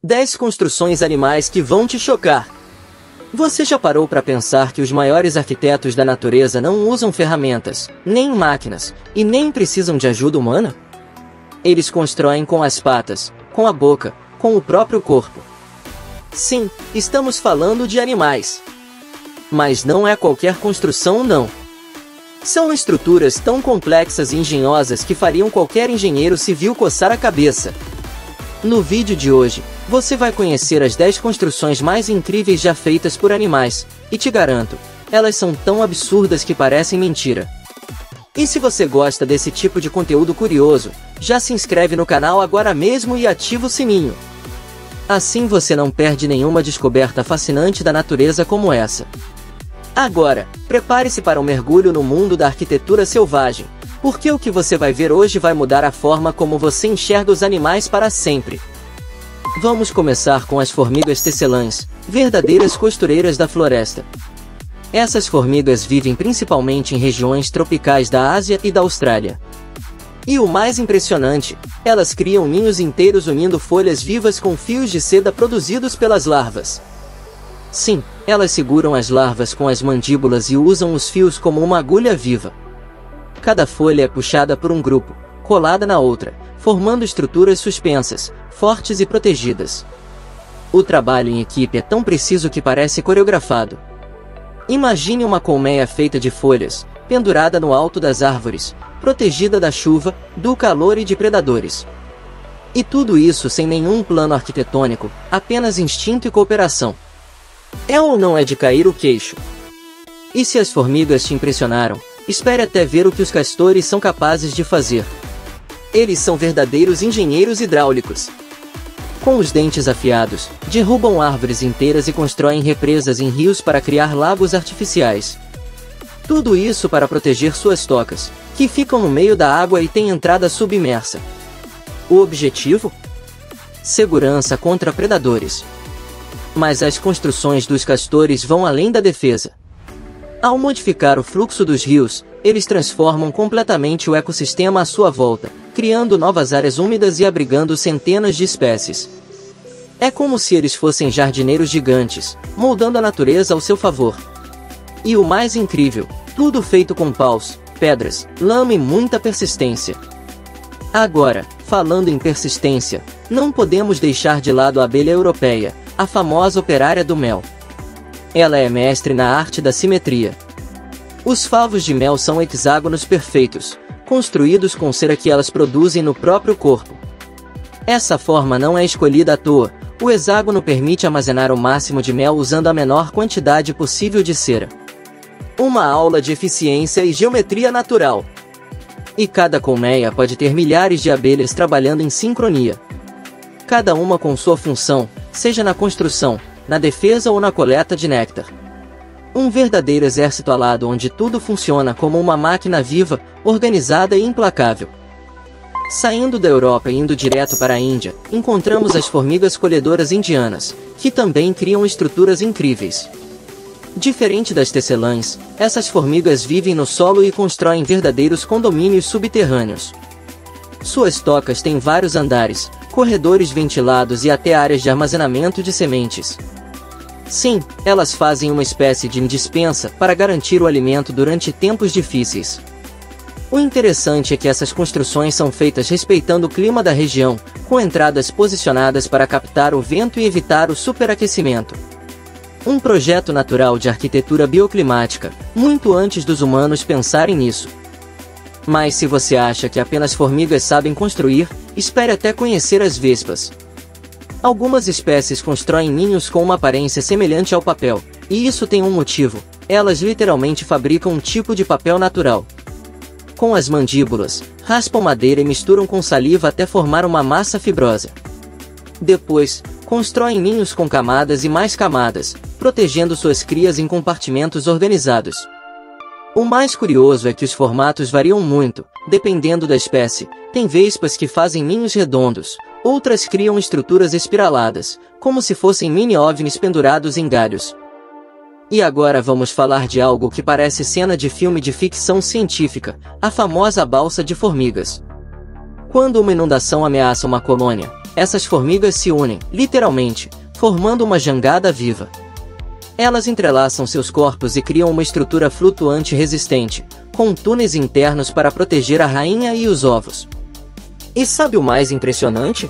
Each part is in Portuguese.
10 construções animais que vão te chocar. Você já parou para pensar que os maiores arquitetos da natureza não usam ferramentas, nem máquinas, e nem precisam de ajuda humana? Eles constroem com as patas, com a boca, com o próprio corpo. Sim, estamos falando de animais. Mas não é qualquer construção, não. São estruturas tão complexas e engenhosas que fariam qualquer engenheiro civil coçar a cabeça. No vídeo de hoje, você vai conhecer as 10 construções mais incríveis já feitas por animais, e te garanto, elas são tão absurdas que parecem mentira. E se você gosta desse tipo de conteúdo curioso, já se inscreve no canal agora mesmo e ativa o sininho. Assim você não perde nenhuma descoberta fascinante da natureza como essa. Agora, prepare-se para um mergulho no mundo da arquitetura selvagem, porque o que você vai ver hoje vai mudar a forma como você enxerga os animais para sempre. Vamos começar com as formigas tecelãs, verdadeiras costureiras da floresta. Essas formigas vivem principalmente em regiões tropicais da Ásia e da Austrália. E o mais impressionante, elas criam ninhos inteiros unindo folhas vivas com fios de seda produzidos pelas larvas. Sim, elas seguram as larvas com as mandíbulas e usam os fios como uma agulha viva. Cada folha é puxada por um grupo, colada na outra, formando estruturas suspensas, fortes e protegidas. O trabalho em equipe é tão preciso que parece coreografado. Imagine uma colmeia feita de folhas, pendurada no alto das árvores, protegida da chuva, do calor e de predadores. E tudo isso sem nenhum plano arquitetônico, apenas instinto e cooperação. É ou não é de cair o queixo? E se as formigas te impressionaram, espere até ver o que os castores são capazes de fazer. Eles são verdadeiros engenheiros hidráulicos. Com os dentes afiados, derrubam árvores inteiras e constroem represas em rios para criar lagos artificiais. Tudo isso para proteger suas tocas, que ficam no meio da água e têm entrada submersa. O objetivo? Segurança contra predadores. Mas as construções dos castores vão além da defesa. Ao modificar o fluxo dos rios, eles transformam completamente o ecossistema à sua volta, criando novas áreas úmidas e abrigando centenas de espécies. É como se eles fossem jardineiros gigantes, moldando a natureza ao seu favor. E o mais incrível, tudo feito com paus, pedras, lama e muita persistência. Agora, falando em persistência, não podemos deixar de lado a abelha europeia, a famosa operária do mel. Ela é mestre na arte da simetria. Os favos de mel são hexágonos perfeitos, construídos com cera que elas produzem no próprio corpo. Essa forma não é escolhida à toa, o hexágono permite armazenar o máximo de mel usando a menor quantidade possível de cera. Uma aula de eficiência e geometria natural. E cada colmeia pode ter milhares de abelhas trabalhando em sincronia. Cada uma com sua função, seja na construção, na defesa ou na coleta de néctar. Um verdadeiro exército alado onde tudo funciona como uma máquina viva, organizada e implacável. Saindo da Europa e indo direto para a Índia, encontramos as formigas colhedoras indianas, que também criam estruturas incríveis. Diferente das tecelãs, essas formigas vivem no solo e constroem verdadeiros condomínios subterrâneos. Suas tocas têm vários andares, corredores ventilados e até áreas de armazenamento de sementes. Sim, elas fazem uma espécie de despensa para garantir o alimento durante tempos difíceis. O interessante é que essas construções são feitas respeitando o clima da região, com entradas posicionadas para captar o vento e evitar o superaquecimento. Um projeto natural de arquitetura bioclimática, muito antes dos humanos pensarem nisso. Mas se você acha que apenas formigas sabem construir, espere até conhecer as vespas. Algumas espécies constroem ninhos com uma aparência semelhante ao papel, e isso tem um motivo: elas literalmente fabricam um tipo de papel natural. Com as mandíbulas, raspam madeira e misturam com saliva até formar uma massa fibrosa. Depois, constroem ninhos com camadas e mais camadas, protegendo suas crias em compartimentos organizados. O mais curioso é que os formatos variam muito, dependendo da espécie. Tem vespas que fazem ninhos redondos, outras criam estruturas espiraladas, como se fossem mini-ovnis pendurados em galhos. E agora vamos falar de algo que parece cena de filme de ficção científica, a famosa balsa de formigas. Quando uma inundação ameaça uma colônia, essas formigas se unem, literalmente, formando uma jangada viva. Elas entrelaçam seus corpos e criam uma estrutura flutuante resistente, com túneis internos para proteger a rainha e os ovos. E sabe o mais impressionante?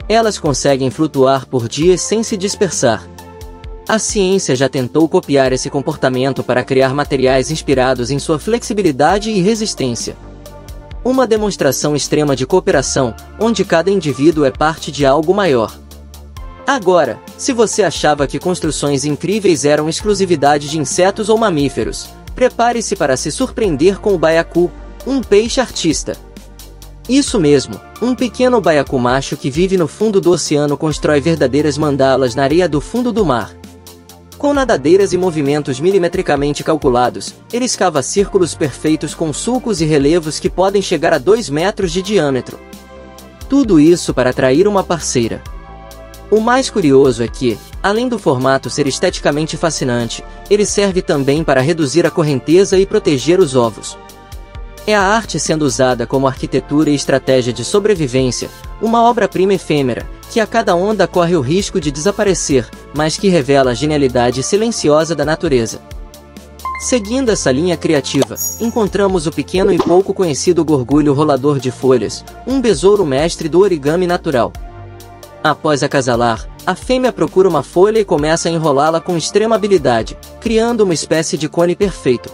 Elas conseguem flutuar por dias sem se dispersar. A ciência já tentou copiar esse comportamento para criar materiais inspirados em sua flexibilidade e resistência. Uma demonstração extrema de cooperação, onde cada indivíduo é parte de algo maior. Agora, se você achava que construções incríveis eram exclusividade de insetos ou mamíferos, prepare-se para se surpreender com o baiacu, um peixe artista. Isso mesmo, um pequeno baiacu macho que vive no fundo do oceano constrói verdadeiras mandalas na areia do fundo do mar. Com nadadeiras e movimentos milimetricamente calculados, ele escava círculos perfeitos com sulcos e relevos que podem chegar a 2 metros de diâmetro. Tudo isso para atrair uma parceira. O mais curioso é que, além do formato ser esteticamente fascinante, ele serve também para reduzir a correnteza e proteger os ovos. É a arte sendo usada como arquitetura e estratégia de sobrevivência, uma obra-prima efêmera, que a cada onda corre o risco de desaparecer, mas que revela a genialidade silenciosa da natureza. Seguindo essa linha criativa, encontramos o pequeno e pouco conhecido gorgulho rolador de folhas, um besouro mestre do origami natural. Após acasalar, a fêmea procura uma folha e começa a enrolá-la com extrema habilidade, criando uma espécie de cone perfeito.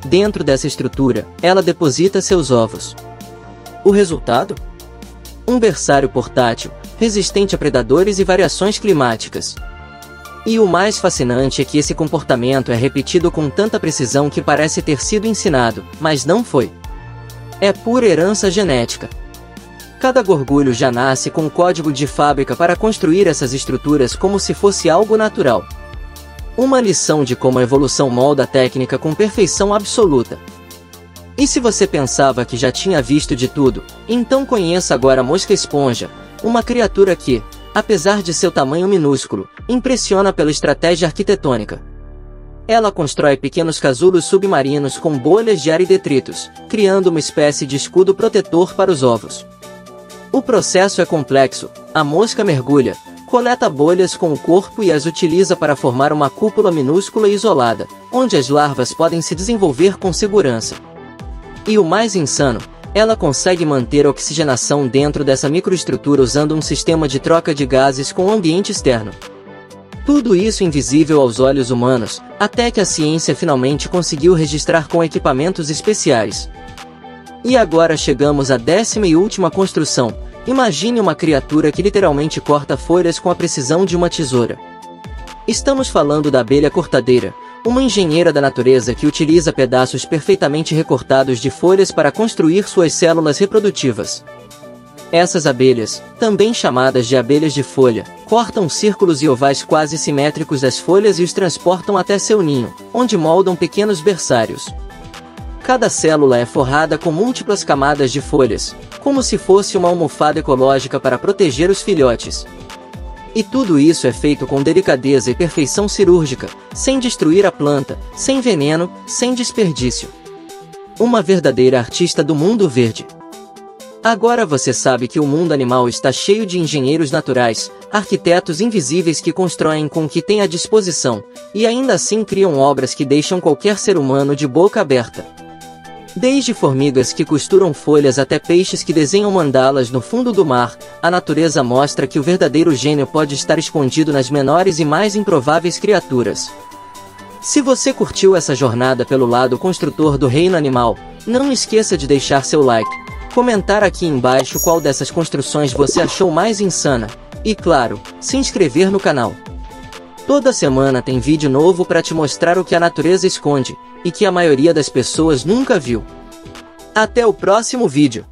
Dentro dessa estrutura, ela deposita seus ovos. O resultado? Um berçário portátil, resistente a predadores e variações climáticas. E o mais fascinante é que esse comportamento é repetido com tanta precisão que parece ter sido ensinado, mas não foi. É pura herança genética. Cada gorgulho já nasce com um código de fábrica para construir essas estruturas como se fosse algo natural. Uma lição de como a evolução molda a técnica com perfeição absoluta. E se você pensava que já tinha visto de tudo, então conheça agora a mosca-esponja, uma criatura que, apesar de seu tamanho minúsculo, impressiona pela estratégia arquitetônica. Ela constrói pequenos casulos submarinos com bolhas de ar e detritos, criando uma espécie de escudo protetor para os ovos. O processo é complexo. A mosca mergulha, coleta bolhas com o corpo e as utiliza para formar uma cúpula minúscula e isolada, onde as larvas podem se desenvolver com segurança. E o mais insano, ela consegue manter a oxigenação dentro dessa microestrutura usando um sistema de troca de gases com o ambiente externo. Tudo isso invisível aos olhos humanos, até que a ciência finalmente conseguiu registrar com equipamentos especiais. E agora chegamos à 10ª e última construção. Imagine uma criatura que literalmente corta folhas com a precisão de uma tesoura. Estamos falando da abelha cortadeira, uma engenheira da natureza que utiliza pedaços perfeitamente recortados de folhas para construir suas células reprodutivas. Essas abelhas, também chamadas de abelhas de folha, cortam círculos e ovais quase simétricos das folhas e os transportam até seu ninho, onde moldam pequenos berçários. Cada célula é forrada com múltiplas camadas de folhas, como se fosse uma almofada ecológica para proteger os filhotes. E tudo isso é feito com delicadeza e perfeição cirúrgica, sem destruir a planta, sem veneno, sem desperdício. Uma verdadeira artista do mundo verde. Agora você sabe que o mundo animal está cheio de engenheiros naturais, arquitetos invisíveis que constroem com o que têm à disposição, e ainda assim criam obras que deixam qualquer ser humano de boca aberta. Desde formigas que costuram folhas até peixes que desenham mandalas no fundo do mar, a natureza mostra que o verdadeiro gênio pode estar escondido nas menores e mais improváveis criaturas. Se você curtiu essa jornada pelo lado construtor do reino animal, não esqueça de deixar seu like, comentar aqui embaixo qual dessas construções você achou mais insana, e claro, se inscrever no canal. Toda semana tem vídeo novo para te mostrar o que a natureza esconde, e que a maioria das pessoas nunca viu. Até o próximo vídeo!